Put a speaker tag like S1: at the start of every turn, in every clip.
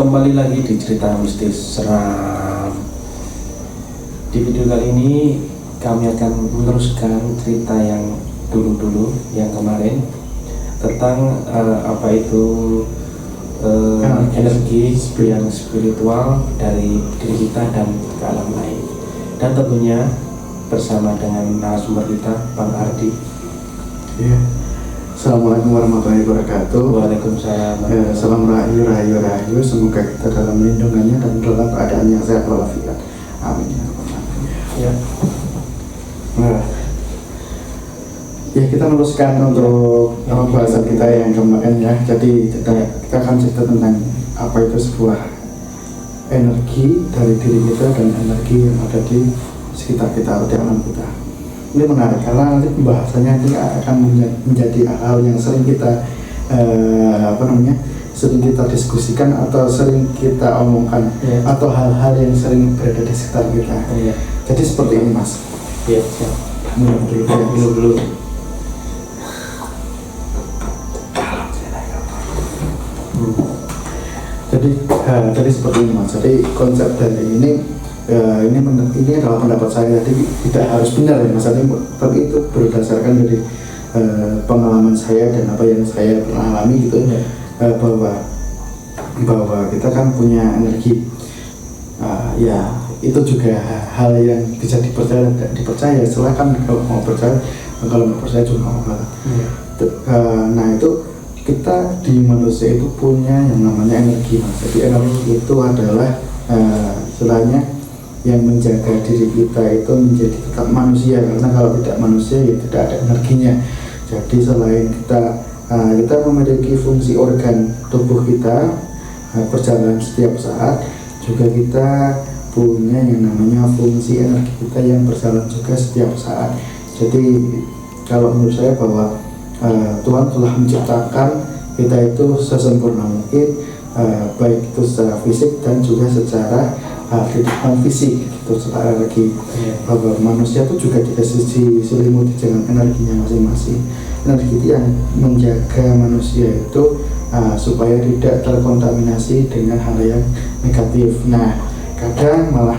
S1: Kembali lagi di cerita mistis seram. Di video kali ini kami akan meneruskan cerita yang dulu-dulu, yang kemarin, tentang apa itu energi yang spiritual dari diri kita dan ke alam lain. Dan tentunya bersama dengan narasumber kita, Bang Ardi.
S2: Ya. Assalamualaikum warahmatullahi wabarakatuh.
S1: Waalaikumsalam.
S2: Salam rahayu, rahayu, rahayu. Semoga kita dalam lindungannya dan dalam keadaan yang sehat walafiat. Amin ya rabbal alamin.
S1: Ya.
S2: Nah, ya kita meneruskan untuk pembahasan kita yang kemarin ya. Jadi kita akan cerita tentang apa itu sebuah energi dari diri kita dan energi yang ada di sekitar kita atau di alam kita. Ini menarik karena nanti pembahasannya ini akan menjadi hal yang sering kita sering kita diskusikan atau sering kita omongkan, atau hal-hal yang sering berada di sekitar kita. Jadi seperti ini, Mas.
S1: Iya, siap. Dulu.
S2: Jadi seperti ini, Mas. Jadi konsep dari ini adalah pendapat saya, jadi tidak harus benar ya Mas, tapi itu berdasarkan dari pengalaman saya dan apa yang saya pernah alami gitu, bahwa kita kan punya energi, ya itu juga hal yang bisa dipercaya dan dipercaya. Silakan kalau mau percaya, kalau mau percaya juga mau banget. Nah itu kita di manusia itu punya yang namanya energi, Mas. Jadi energi itu adalah istilahnya yang menjaga diri kita itu menjadi tetap manusia, karena kalau tidak manusia ya tidak ada energinya. Jadi selain kita memiliki fungsi organ tubuh kita berjalan setiap saat, juga kita punya yang namanya fungsi energi kita yang berjalan juga setiap saat. Jadi kalau menurut saya bahwa Tuhan telah menciptakan kita itu sesempurna mungkin, baik itu secara fisik dan juga secara kehidupan fisik gitu, secara energi. Bahwa manusia itu juga diselimuti dengan energinya masing-masing. Energi itu yang menjaga manusia itu supaya tidak terkontaminasi dengan hal yang negatif. Nah, kadang malah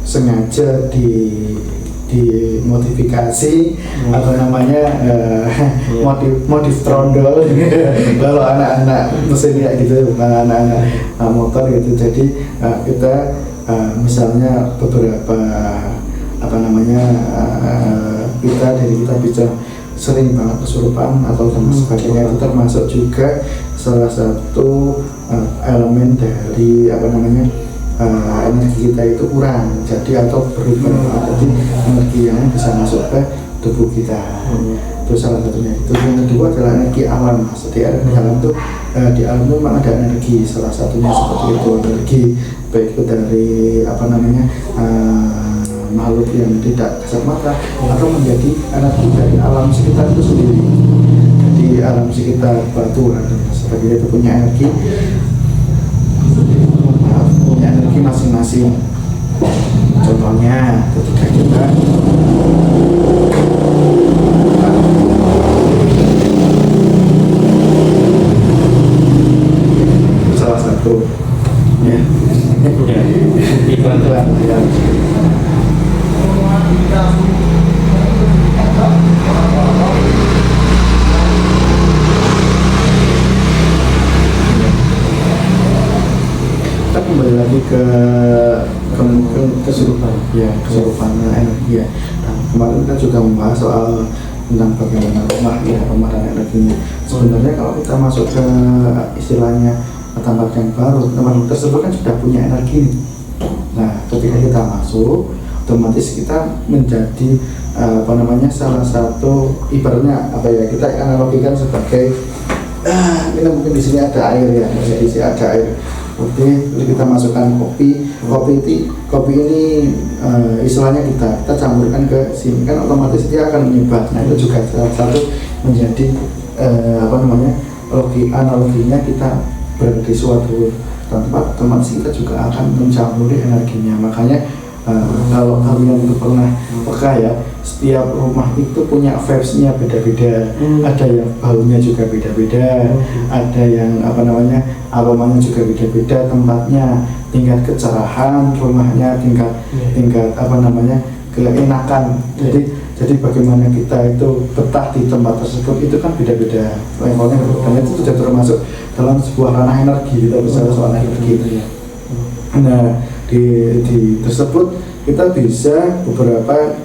S2: sengaja dimodifikasi atau namanya modif trondol kalau anak-anak mesin ya gitu, bukan anak-anak motor gitu. Jadi kita misalnya beberapa kita bisa sering banget kesurupan atau dan sebagainya, itu termasuk juga salah satu elemen dari energi kita itu kurang, jadi atau berubah, jadi energi yang bisa masuk ke tubuh kita. Itu salah satunya. Itu yang kedua adalah energi alam, Mas. Jadi di alam itu memang ada energi, salah satunya seperti itu, energi baik itu dari makhluk yang tidak kasat mata atau menjadi energi dari alam sekitar itu sendiri. Jadi alam sekitar batu dan sebagainya itu punya energi masing-masing. Contohnya ketika kita salah satu bantuan ya. Kita kembali lagi ke kesurupan energi ya. Nah, kemarin kita juga membahas soal tentang bagaimana rumah dan energinya. Sebenarnya kalau kita masuk ke istilahnya tempat yang baru, tempat tersebut kan sudah punya energi. Nah, ketika kita masuk, otomatis kita menjadi salah satu, ibaratnya kita analogikan sebagai ini mungkin di sini ada air ya, di sini ada air. Oke, kita masukkan kopi ini istilahnya kita campurkan ke sini, kan otomatis dia akan menyebar. Nah itu juga salah satu menjadi analoginya kita berada di suatu tempat, otomatis kita juga akan mencampuri energinya. Makanya Kalau kalian itu pernah peka ya, setiap rumah itu punya vibes-nya beda-beda. Ada yang baunya juga beda-beda, ada yang aromanya juga beda-beda, tempatnya, tingkat kecerahan rumahnya, tingkat keenakan. Jadi bagaimana kita itu betah di tempat tersebut itu kan beda-beda levelnya, dan itu sudah termasuk dalam sebuah ranah energi. Kita bicara soal energi. Nah, di tersebut kita bisa beberapa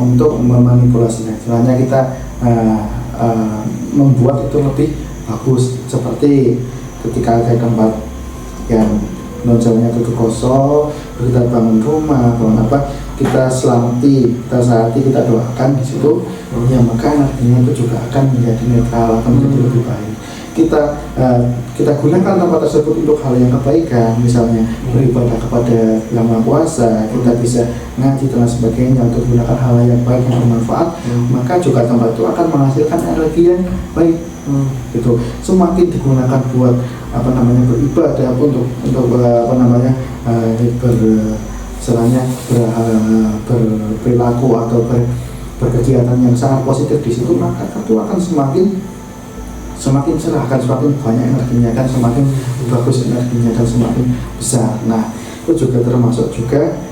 S2: untuk memanipulasinya. Misalnya kita membuat itu lebih bagus, seperti ketika ada tempat yang non-jawanya itu kosong, kita bangun rumah, kita selamati, kita saati, kita doakan di situ, ya maka energinya itu juga akan menjadi netral, akan menjadi lebih baik. Kita gunakan tempat tersebut untuk hal yang kebaikan, misalnya beribadah kepada Yang Maha Kuasa, kita bisa ngaji dan sebagainya untuk gunakan hal yang baik yang bermanfaat, maka juga tempat itu akan menghasilkan energi yang baik. Gitu. Semakin digunakan buat beribadah untuk berperilaku atau berkegiatan yang sangat positif di situ, maka itu akan semakin cerah, akan semakin banyak energinya, kan semakin bagus energinya dan semakin besar. Nah, itu juga termasuk juga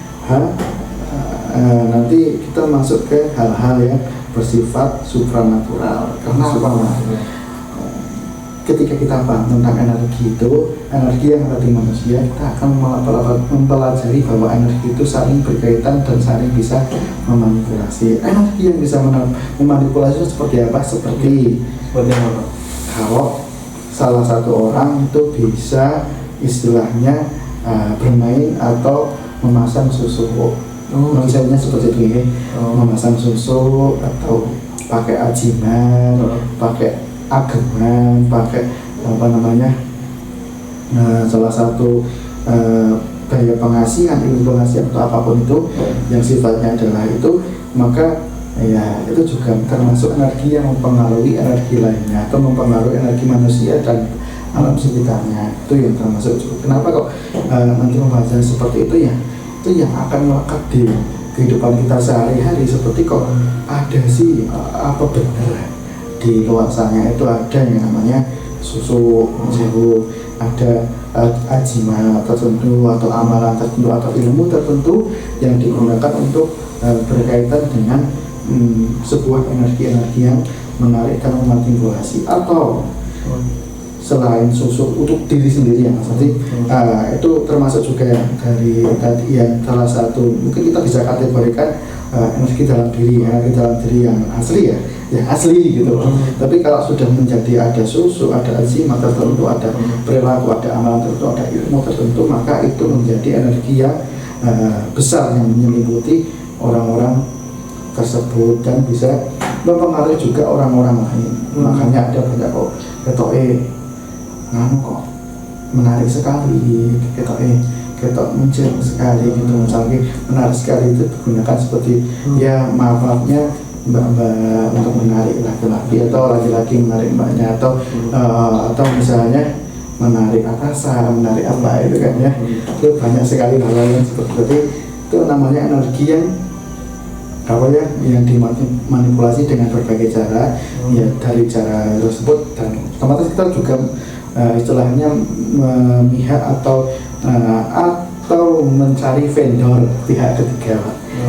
S2: nanti kita masuk ke hal-hal yang bersifat supranatural. Karena ketika kita paham tentang energi itu, energi yang ada di manusia, kita akan mempelajari bahwa energi itu saling berkaitan dan saling bisa memanipulasi. Energi yang bisa memanipulasi seperti apa? Seperti kalau salah satu orang itu bisa istilahnya bermain atau memasang susu. Misalnya seperti ini, memasang susu atau pakai ajiman, pakai ageman, pakai salah satu daya pengasihan, ilmu pengasihan atau apapun itu yang sifatnya adalah itu, maka ya itu juga termasuk energi yang mempengaruhi energi lainnya atau mempengaruhi energi manusia dan alam sekitarnya. Itu yang termasuk juga. Kenapa kok nanti membahasnya seperti itu ya? Itu yang akan melekat di kehidupan kita sehari-hari. Seperti kok ada sih apa benar di luar sana itu ada yang namanya susu, ada ajiman tertentu atau amalan tertentu atau ilmu tertentu yang digunakan untuk berkaitan dengan sebuah energi-energi yang menarik dan memanipulasi, atau selain susu untuk diri sendiri ya Mas. Jadi itu termasuk juga dari tadi yang salah satu mungkin kita bisa kategorikan energi dalam diri yang asli ya asli gitu. Tapi kalau sudah menjadi ada susu, ada ajimat tertentu, ada perilaku, ada amalan tertentu, ada ilmu tertentu, maka itu menjadi energi yang besar yang menyelimuti orang-orang tersebut dan bisa mempengaruhi juga orang-orang lain. Makanya ada banyak kok kok menarik sekali, ketok muncul sekali gitu, misalnya menarik sekali itu digunakan seperti ya maafnya mbak-mbak untuk menarik laki-laki atau laki-laki menarik mbaknya atau misalnya menarik atasan, menarik apa itu kan ya. Itu banyak sekali hal-hal yang seperti itu namanya energi yang dimanipulasi dengan berbagai cara, ya dari cara tersebut, dan otomatis kita juga istilahnya memihak atau mencari vendor pihak ketiga.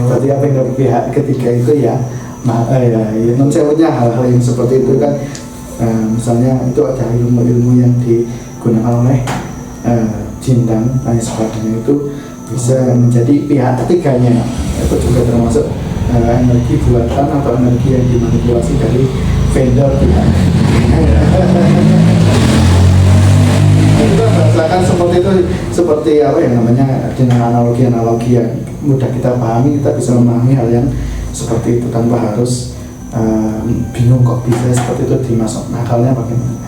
S2: Berarti vendor pihak ketiga itu ya non-sewanya hal-hal yang seperti itu kan, misalnya itu ada ilmu-ilmu yang digunakan oleh jin dan lain sebagainya, itu bisa menjadi pihak ketiganya. Itu juga termasuk energi buatan atau energi yang dimanipulasi dari vendor pihak. Kita bahasakan seperti itu, seperti apa yang namanya dengan analogi yang mudah kita pahami, kita bisa memahami hal yang seperti itu tanpa harus bingung kok bisa seperti itu dimasuk nakalnya bagaimana.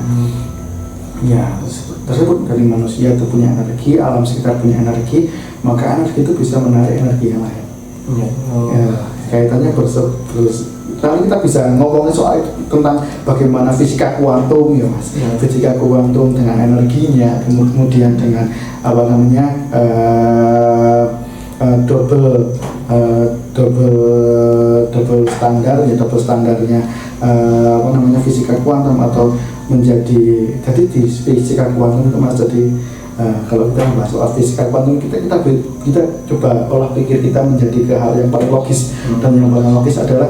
S2: Ya tersebut dari manusia itu punya energi, alam sekitar punya energi, maka energi itu bisa menarik energi yang lain. Kaitannya nanti kita bisa ngomongin soal tentang bagaimana fisika kuantum ya Mas. Fisika kuantum dengan energinya, kemudian dengan double standarnya fisika kuantum atau menjadi jadi di fisika kuantum itu mas jadi kalau kita membahas soal fisika kuantum kita coba olah pikir kita menjadi ke hal yang paling logis dan yang paling logis adalah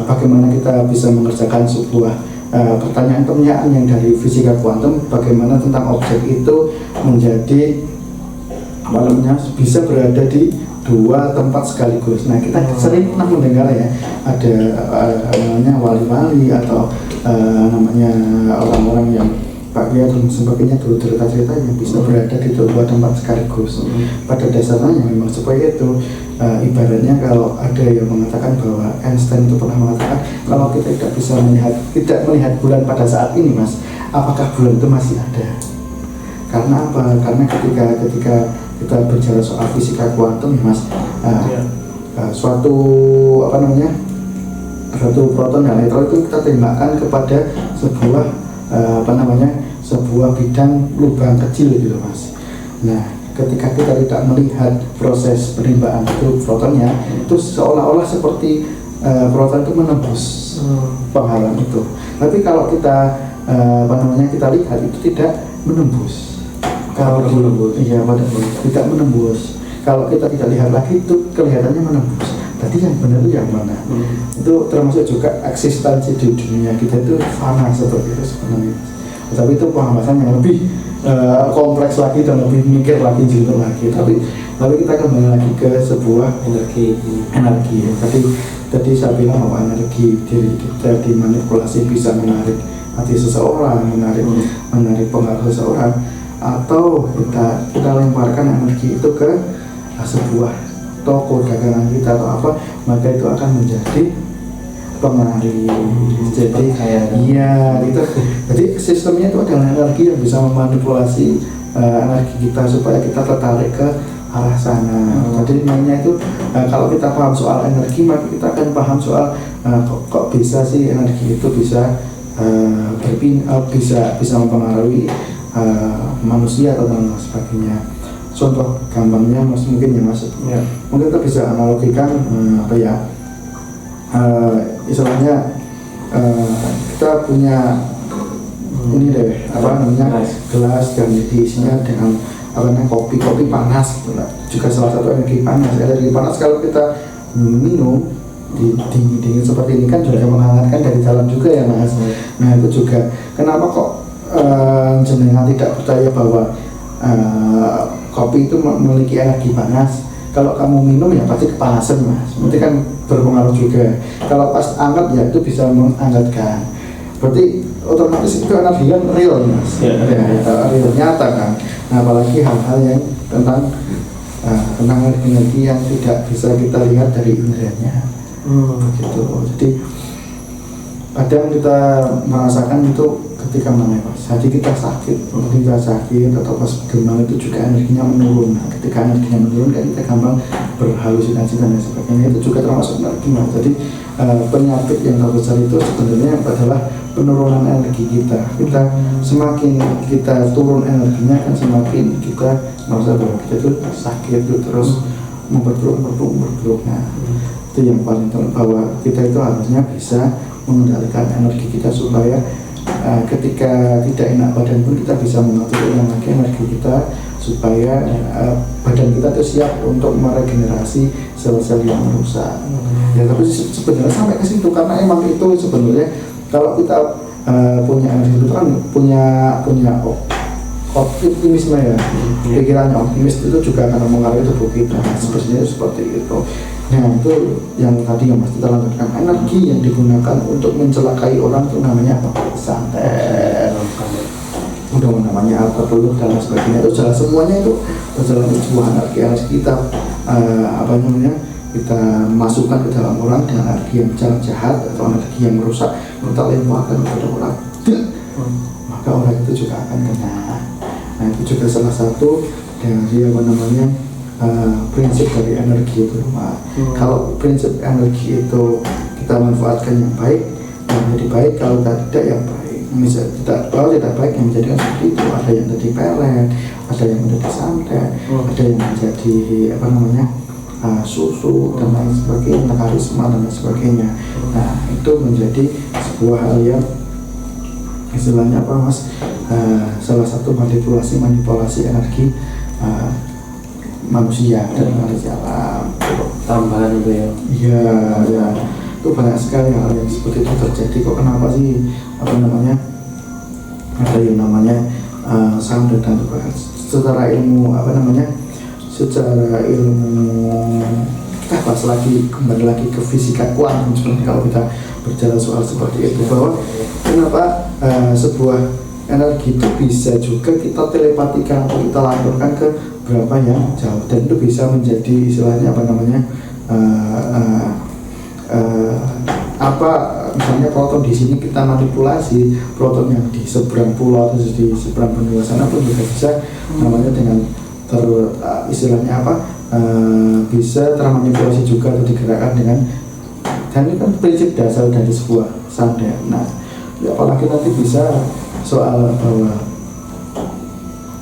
S2: bagaimana kita bisa mengerjakan sebuah pertanyaan-pertanyaan yang dari fisika kuantum, bagaimana tentang objek itu menjadi bisa berada di dua tempat sekaligus. Nah kita sering pernah mendengar ya ada namanya wali-wali atau namanya orang-orang yang Pak Kiai dan sebagainya dulu cerita-cerita yang bisa berada di dua tempat sekaligus. Pada dasarnya memang supaya itu ibaratnya kalau ada yang mengatakan bahwa Einstein itu pernah mengatakan kalau kita tidak melihat bulan pada saat ini mas, apakah bulan itu masih ada? Karena apa? Karena ketika kita bicara soal fisika kuantum ya mas, suatu proton dan neutron itu kita tembakkan kepada sebuah bidang lubang kecil gitu mas. Nah ketika kita tidak melihat proses penembaan itu protonnya itu seolah-olah seperti proton itu menembus penghalang itu. Tapi kalau kita kita lihat itu tidak menembus. Kalau tidak menembus. Kalau kita tidak lihat lagi itu kelihatannya menembus. Tadi yang benar itu yang mana? Itu termasuk juga eksistensi di dunia kita itu fana seperti itu sebenarnya. Tapi itu pembahasan yang lebih kompleks lagi dan lebih mikir lagi, jujur lagi. Tapi kita kembali lagi ke sebuah energi. Tadi saya bilang bahwa energi diri kita dimanipulasi bisa menarik hati seseorang, menarik pengaruh seseorang, atau kita lemparkan energi itu ke sebuah toko dagangan kita atau apa, maka itu akan menjadi pengaruh. Jadi sistemnya itu adalah energi yang bisa memanipulasi energi kita supaya kita tertarik ke arah sana. Jadi mainnya itu kalau kita paham soal energi, maka kita akan paham soal kok bisa sih energi itu bisa bisa mempengaruhi manusia atau dan sebagainya. Contoh gampangnya mas mungkin ya mas, mungkin kita bisa analogikan istilahnya kita punya ini deh gelas dan diisinya dengan kopi panas gitu lah. Juga salah satu energi panas kalau kita minum dingin seperti ini kan juga menghangatkan dari dalam juga ya mas. Nah itu juga kenapa kok jenengan tidak percaya bahwa kopi itu memiliki energi panas. Kalau kamu minum ya pasti kepanasan mas, berarti kan berpengaruh juga. Kalau pas hangat ya itu bisa menghangatkan, berarti otomatis itu energi yang real mas, real nyata kan. Nah apalagi hal-hal yang tentang energi yang tidak bisa kita lihat dari inderanya, gitu. Jadi kadang kita merasakan itu ketika mana pas hati kita sakit atau pas demam itu juga energinya menurun. Nah, ketika energinya menurun kan kita gampang berhalusinasi dan sebagainya, itu juga termasuk energi mas. Jadi penyakit yang terbesar itu sebenarnya adalah penurunan energi kita. Semakin kita turun energinya kan semakin kita merasa bahwa kita itu sakit itu terus memperburuk. Nah itu yang paling penting, bahwa kita itu harusnya bisa mengendalikan energi kita supaya ketika tidak enak badan pun kita bisa mengatur lagi energi kita supaya badan kita itu siap untuk meregenerasi sel-sel yang rusak. Ya tapi sebenarnya sampai ke situ karena emang itu sebenarnya kalau kita punya energi itu kan punya optimisme ya, pikirannya optimis itu juga akan mengaruhi tubuh kita. Sebenarnya seperti itu. Nah itu yang tadi yang mas kita lanjutkan, energi yang digunakan untuk mencelakai orang itu namanya apa? Santet. Udah namanya apa peluk dan sebagainya, itu jelas semuanya itu berjalan sebuah energi kita kita masukkan ke dalam orang dengan energi yang jahat atau energi yang merusak, kita lemparkan kepada orang, maka orang itu juga akan kena. Nah itu juga salah satu dari prinsip dari energi itu. Kalau prinsip energi itu kita manfaatkan yang baik, yang menjadi baik. Kalau tidak yang baik, kalau tidak baik yang menjadikan seperti itu. Ada yang menjadi pelet, ada yang menjadi santet, ada yang menjadi susu dan lain sebagainya, karisma dan lain sebagainya. Nah itu menjadi sebuah hal yang istilahnya apa mas, salah satu manipulasi energi manusia dari energi alam.
S1: Tambahan itu ya.
S2: Iya, ya. Itu banyak sekali hal yang seperti itu terjadi. Kok kenapa sih apa namanya ada yang namanya sound dan secara ilmu apa namanya, secara ilmu kita bahas lagi, kembali lagi ke fisika kuantum seperti kalau kita berjalan soal seperti itu, bahwa kenapa sebuah energi itu bisa juga kita telepatikan atau kita laporkan ke berapa yang jauh, dan itu bisa menjadi istilahnya apa namanya apa misalnya proton di sini kita manipulasi proton yang di seberang pulau atau di seberang benua sana pun juga bisa namanya dengan istilahnya apa bisa termanipulasi juga atau digerakkan dengan, dan ini kan prinsip dasar dari sebuah sanda. Nah ya, apalagi nanti bisa soal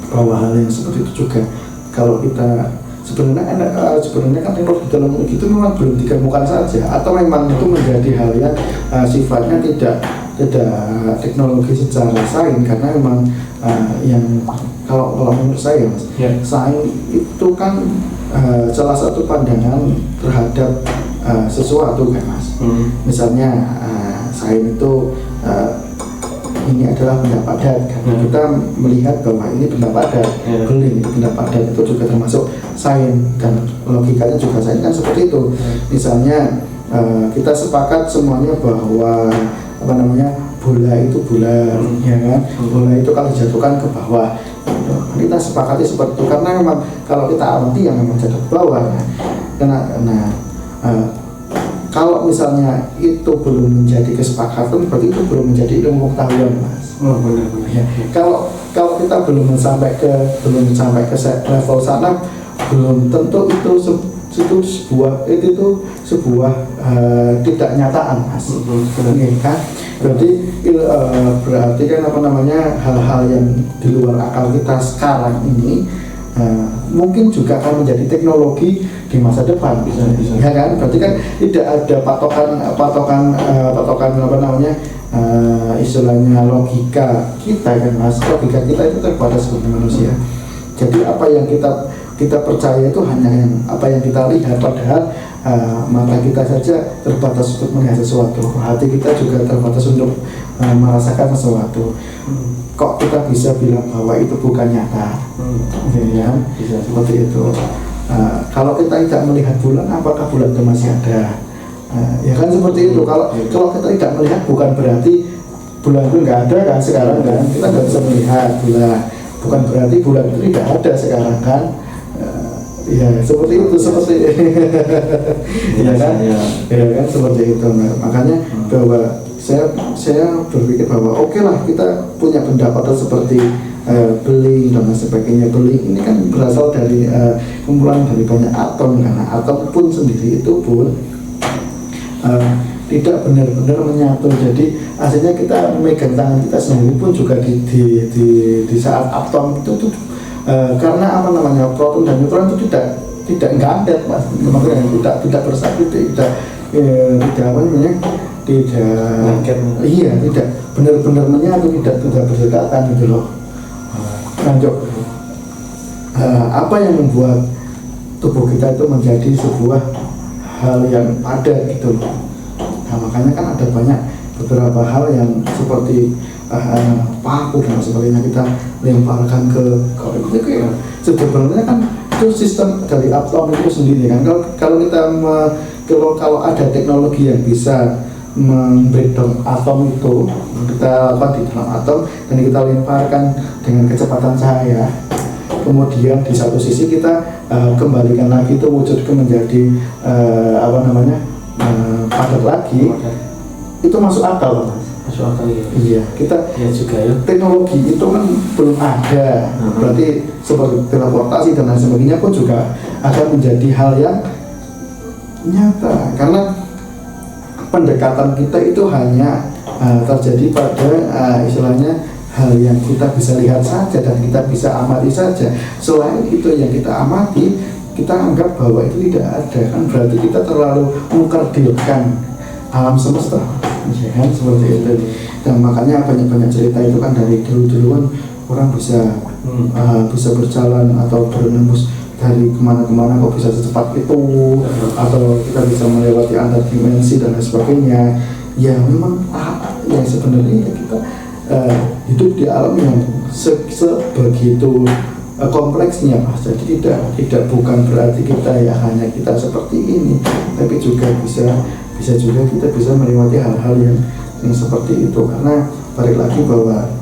S2: bahwa hal yang seperti itu juga kalau kita sebenarnya kan teknologi dalam itu memang belum ditemukan saja, atau memang itu menjadi hal yang sifatnya tidak teknologi secara sains, karena memang yang kalau menurut saya mas, sains itu kan salah satu pandangan terhadap sesuatu kan mas. Misalnya sains itu ini adalah benda padat, karena kita melihat bahwa ini benda padat, beling itu benda padat, itu juga termasuk sains, dan logikanya juga sains kan seperti itu. Misalnya kita sepakat semuanya bahwa apa namanya bola itu bulat, ya kan, bola itu kalau dijatuhkan ke bawah, kita sepakati seperti itu, karena memang kalau kita amati yang memang jatuh ke bawah, kalau misalnya itu belum menjadi kesepakatan, berarti itu belum menjadi ilmu pengetahuan mas.
S1: Benar.
S2: Ya. Kalau kita belum sampai ke level sana, belum tentu itu sebuah tidak nyataan mas. Kan? Berarti kan apa namanya hal-hal yang di luar akal kita sekarang ini mungkin juga akan menjadi teknologi di masa depan, bisa. Ya kan, berarti kan tidak ada patokan apa namanya istilahnya logika kita kan mas, logika kita itu terbatas sebagai manusia. Jadi apa yang kita percaya itu hanya yang apa yang kita lihat, padahal mata kita saja terbatas untuk melihat sesuatu, hati kita juga terbatas untuk merasakan sesuatu. Kok kita bisa bilang bahwa itu bukan nyata? Ya, bisa seperti itu. Kalau kita tidak melihat bulan, apakah bulan itu masih ada? Ya kan seperti itu. Kalau kita tidak melihat, bukan berarti bulan itu nggak ada kan sekarang kan? Kita nggak bisa melihat bulan, bukan berarti bulan itu tidak ada sekarang kan? Ya seperti itu, seperti ya kan, ya kan seperti itu. Nah, makanya bahwa saya berpikir bahwa oke lah kita punya pendapat seperti beling dan sebagainya. Beling ini kan berasal dari kumpulan dari banyak atom, karena atom pun sendiri itu pun tidak benar-benar menyatu. Jadi akhirnya kita memegang tangan kita sendiri pun juga di saat atom itu karena apa namanya proton dan neutron itu tidak ngadet mas, makanya tidak bersatu, tidak apa namanya tidak benar-benar menyatu, tidak berdekatan gitu loh. Lanjut, apa yang membuat tubuh kita itu menjadi sebuah hal yang padat gitu loh. Nah makanya kan ada banyak beberapa hal yang seperti paku dan sebagainya kita lemparkan ke itu ya. Sebenarnya kan itu sistem dari atom itu sendiri kan. Kalau kita kalau ada teknologi yang bisa membreakdown atom itu, kita lakukan di dalam atom dan kita lemparkan dengan kecepatan cahaya, kemudian di satu sisi kita kembalikan lagi itu wujudkan menjadi apa namanya padat lagi, itu masuk akal mas.
S1: Masuk akal ya.
S2: Iya, kita
S1: ya juga ya.
S2: Teknologi itu kan belum ada, berarti seperti teleportasi dan lain sebagainya pun juga akan menjadi hal yang nyata, karena pendekatan kita itu hanya terjadi pada istilahnya hal yang kita bisa lihat saja dan kita bisa amati saja. Selain itu yang kita amati, kita anggap bahwa itu tidak ada, kan berarti kita terlalu mengkerdilkan alam semesta, ya kan, seperti itu. Dan makanya banyak cerita itu kan dari dulu-dulu kan orang bisa berjalan atau berembus dari kemana-kemana kok bisa secepat itu, atau kita bisa melewati antar dimensi dan lain sebagainya. Ya memang yang sebenarnya kita hidup di alam yang sebegitu kompleksnya, Mas. Jadi tidak bukan berarti kita ya hanya kita seperti ini, tapi juga bisa juga kita bisa melewati hal-hal yang seperti itu. Karena balik lagi bahwa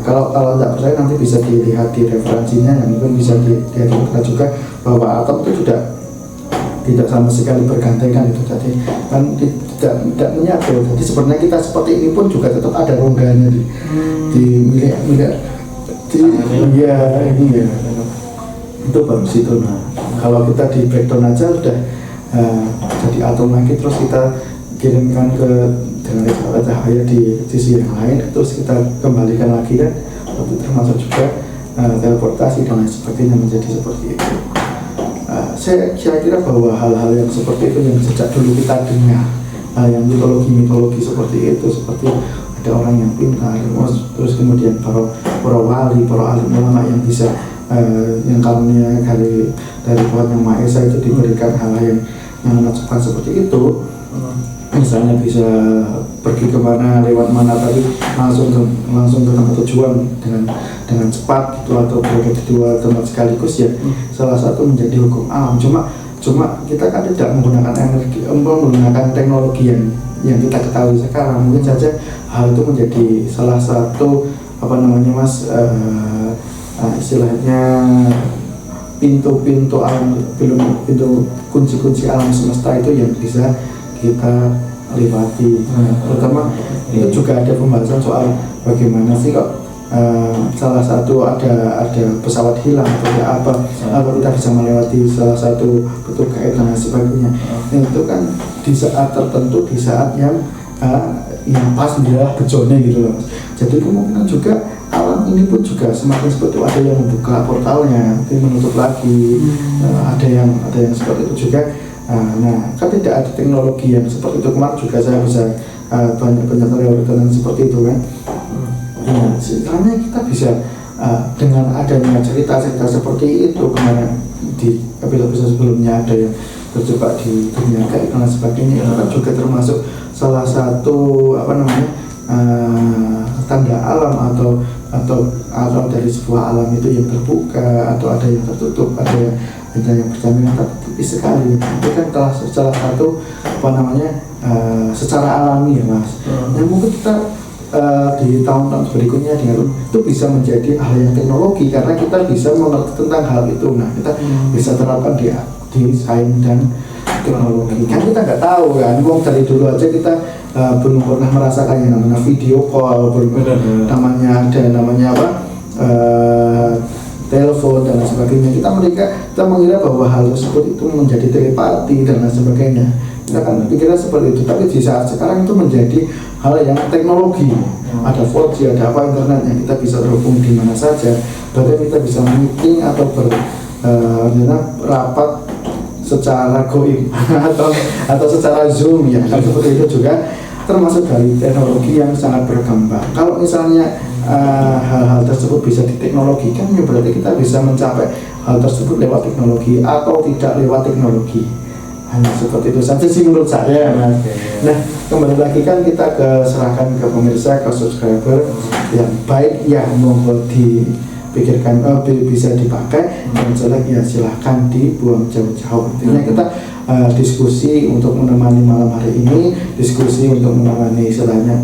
S2: kalau tidak percaya nanti bisa dilihat di referensinya, dan mungkin bisa dilihat juga bahwa atom itu tidak sama sekali bergandengan itu, jadi kan tidak menyatu. Jadi sebenarnya kita seperti ini pun juga tetap ada rongganya di milik ya ini ya itu baru situ. Nah kalau kita di breakdown aja udah jadi atom lagi, terus kita kirimkan ke dengan cahaya di sisi yang lain, terus kita kembalikan lagi kan, itu termasuk juga teleportasi dan lain sebagainya menjadi seperti itu. Saya kira bahwa hal-hal yang seperti itu yang sejak dulu kita dengar, yang mitologi seperti itu, seperti ada orang yang pintar, terus kemudian para wali, para alim ulama yang bisa yang karunia dari Tuhan Yang Maha Esa itu diberikan hal yang menakjubkan seperti itu. Misalnya bisa pergi kemana, lewat mana, tapi langsung ke tempat tujuan dengan cepat gitu, atau berada di dua tempat sekaligus, ya salah satu menjadi hukum alam. Cuma kita kan tidak menggunakan teknologi yang kita ketahui sekarang. Mungkin saja hal itu menjadi salah satu istilahnya pintu alam, pintu kunci alam semesta itu yang bisa kita lewati. Terutama itu juga ada pembahasan soal bagaimana sih kok salah satu ada pesawat hilang atau apa kita bisa melewati salah satu bentuk gaib dan sebagainya. Itu kan di saat tertentu, di saat yang pas dia bejone gitu loh. Jadi kemungkinan juga alam ini pun juga semakin seperti itu, ada yang membuka portalnya, nanti menutup lagi, ada yang seperti itu juga. Nah, kan tidak ada teknologi yang seperti itu. Kemarin juga saya bisa banyak teori seperti itu kan. Nah, sebenarnya kita bisa dengan adanya cerita seperti itu, kemarin di episode sebelumnya ada yang terjebak di dunia gaib dan sebagainya, itu kan juga termasuk salah satu tanda alam atau dari sebuah alam itu yang terbuka, atau ada yang tertutup, ada yang berjaminan tipis sekali. Itu kan salah satu secara alami ya, Mas. Yang mungkin kita di tahun-tahun berikutnya itu bisa menjadi hal yang teknologi, karena kita bisa mengerti tentang hal itu. Nah, kita bisa terapkan di sains dan teknologi. Kan kita nggak tahu kan, dari dulu aja kita belum pernah merasakan yang namanya video call, namanya telepon dan sebagainya. Kita mengira bahwa hal tersebut itu menjadi telepati dan lain sebagainya. Kita kan pikirnya seperti itu, tapi di saat sekarang itu menjadi hal yang teknologi. Ada 4G, ada internet yang kita bisa terhubung di mana saja. Bahkan kita bisa meeting atau rapat secara goib atau secara Zoom, ya kan, seperti itu juga termasuk dari teknologi yang sangat berkembang. Kalau misalnya hal-hal tersebut bisa diteknologikan, ya berarti kita bisa mencapai hal tersebut lewat teknologi atau tidak lewat teknologi. Hanya seperti itu saja sih menurut saya. Nah, kembali lagi kan kita serahkan ke pemirsa, ke subscriber yang baik ya monggo dipikirkan bisa dipakai, yang jelek ya silahkan dibuang jauh-jauh. Intinya kita diskusi untuk menemani malam hari ini, diskusi untuk menemani istilahnya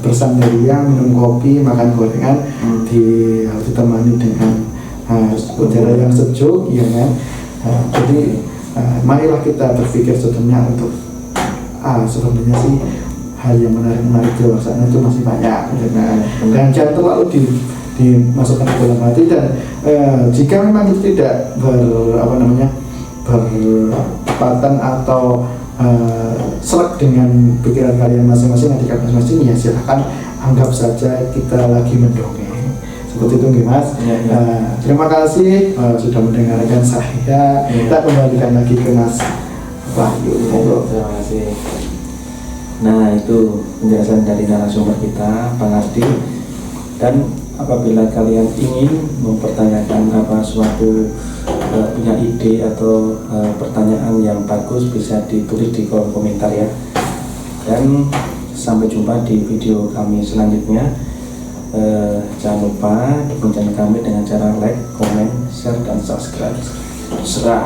S2: bersandarian, minum kopi, makan gorengan, ditemani dengan udara yang sejuk, ya kan. Jadi marilah kita berpikir sebenarnya untuk sebenarnya sih hal yang menarik di luar sana itu masih banyak, dan jangan terlalu dimasukkan ke dalam hati. Dan jika memang itu tidak bertepatan atau serak dengan pikiran kalian masing-masing, adik masing-masing, ya silahkan anggap saja kita lagi mendongeng Seperti itu nih Mas. Terima kasih sudah mendengarkan saya. Kita kembalikan lagi ke Mas Wahyu.
S1: Terima kasih. Nah, itu penjelasan dari narasumber kita, Bang Ardi. Dan apabila kalian ingin mempertanyakan suatu punya ide atau pertanyaan yang bagus, bisa ditulis di kolom komentar ya. Dan sampai jumpa di video kami selanjutnya. Jangan lupa dukung channel kami dengan cara like, comment, share, dan subscribe. Serah.